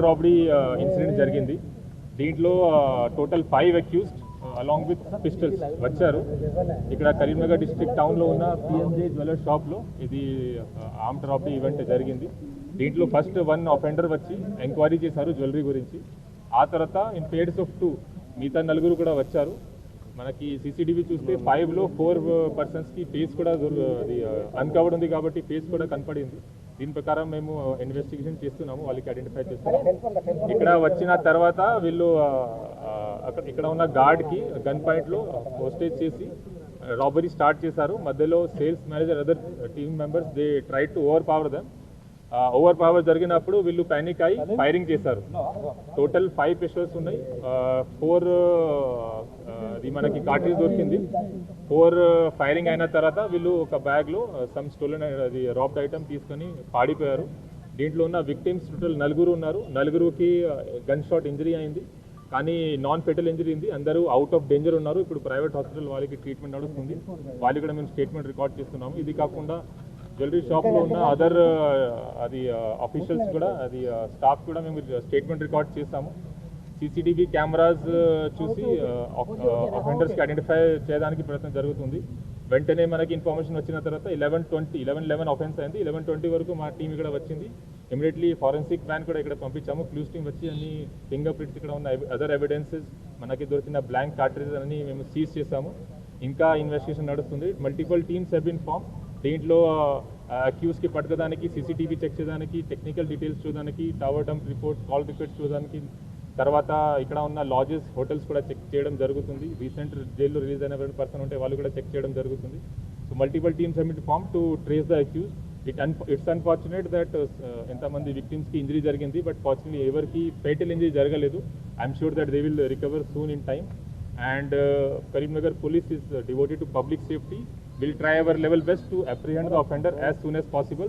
Robbery incident జరిగింది. దీంట్లో total 5 accused along with pistols వచ్చారు. ఇక్కడ కరీంనగర్ డిస్ట్రిక్ట్ టౌన్లో ఉన్న పిఎంజే జ్యువెలర్ షాప్లో ఇది ఆర్మ్డ్ రాబరీ ఈవెంట్ జరిగింది. దీంట్లో ఫస్ట్ 1 అఫెండర్ వచ్చి ఎంక్వైరీ చేశారు జ్యువెలరీ గురించి. ఆ తర్వాత ఇన్ పేర్స్ ఆఫ్ 2 మిగతా 4 కూడా వచ్చారు. మనకి సీసీటీవీ చూస్తే 5లో 4 పర్సన్స్కి ఫేస్ కూడా అది అన్కవర్డ్ ఉంది కాబట్టి ఫేస్ కూడా కనపడింది. దీని ప్రకారం మేము ఇన్వెస్టిగేషన్ చేస్తున్నాము, వాళ్ళకి ఐడెంటిఫై చేస్తున్నాము. ఇక్కడ వచ్చిన తర్వాత వీళ్ళు ఇక్కడ ఉన్న గార్డ్కి గన్ పాయింట్లో హోస్టేజ్ చేసి రాబరీ స్టార్ట్ చేశారు. మధ్యలో sales manager other team members they try to over power them. Over power జరిగినప్పుడు వీళ్ళు పానిక్ అయి ఫైరింగ్ చేశారు. టోటల్ 5 పిస్టల్స్ ఉన్నాయి. 4 అది మనకి కార్ట్రిడ్జ్ దొరికింది. 4 ఫైరింగ్ అయిన తర్వాత వీళ్ళు ఒక బ్యాగ్లో సమ్ స్టోలెన్ అది రాబ్డ్ ఐటమ్ తీసుకొని పాడిపోయారు. దీంట్లో ఉన్న విక్టిమ్స్ టోటల్ 4 ఉన్నారు. 4కి గన్ షాట్ ఇంజరీ అయింది, కానీ నాన్ ఫెటల్ ఇంజరీ ఉంది. అందరూ అవుట్ ఆఫ్ డేంజర్ ఉన్నారు. ఇప్పుడు ప్రైవేట్ హాస్పిటల్ వాళ్ళకి ట్రీట్మెంట్ నడుస్తుంది. వాళ్ళు కూడా మేము స్టేట్మెంట్ రికార్డ్ చేస్తున్నాము. ఇది కాకుండా జ్యువెలరీ షాప్లో ఉన్న అదర్ అది ఆఫీషియల్స్ కూడా అది స్టాఫ్ కూడా మేము స్టేట్మెంట్ రికార్డ్ చేస్తాము. సీసీటీవీ కెమెరాస్ చూసి అఫెండర్స్కి ఐడెంటిఫై చేయడానికి ప్రయత్నం జరుగుతుంది. వెంటనే మనకి ఇన్ఫర్మేషన్ వచ్చిన తర్వాత 11:11 అఫెన్స్ అయింది. 11:20 వరకు మా టీం ఇక్కడ వచ్చింది. ఇమీడియట్లీ ఫారెన్సిక్ వ్యాన్ కూడా ఇక్కడ పంపించాము. క్లూస్ టీం వచ్చి అన్ని ఫింగర్ ప్రింట్స్ ఇక్కడ ఉన్న అదర్ ఎవిడెన్సెస్ మనకి దొరికిన బ్లాంక్ కార్ట్రిడ్జెస్ అన్ని మేము సీజ్ చేసాము. ఇంకా ఇన్వెస్టిగేషన్ నడుస్తుంది. Multiple teams have been form. దీంట్లో అక్యూస్కి పట్టుకోవడానికి, సీసీటీవీ చెక్ చేయడానికి, టెక్నికల్ డీటెయిల్స్ చూడడానికి, tower dump reports, call records చూడడానికి, తర్వాత ఇక్కడ ఉన్న లాడ్జెస్, హోటల్స్ కూడా చెక్ చేయడం జరుగుతుంది. రీసెంట్ జైల్లో రిలీజ్ అయిన పర్సన్ ఉంటే వాళ్ళు కూడా చెక్ చేయడం జరుగుతుంది. So multiple teams have been form to trace the accused. It's unfortunate that ఎంతమంది విక్టిమ్స్కి ఇంజరీ జరిగింది, బట్ ఫార్చునేట్లీ ఎవరికి ఫేటల్ ఇంజరీ జరగలేదు. I'm sure that they will recover soon in time. And Karimnagar police is devoted to public safety. We'll try our level best to apprehend the offender as soon as possible.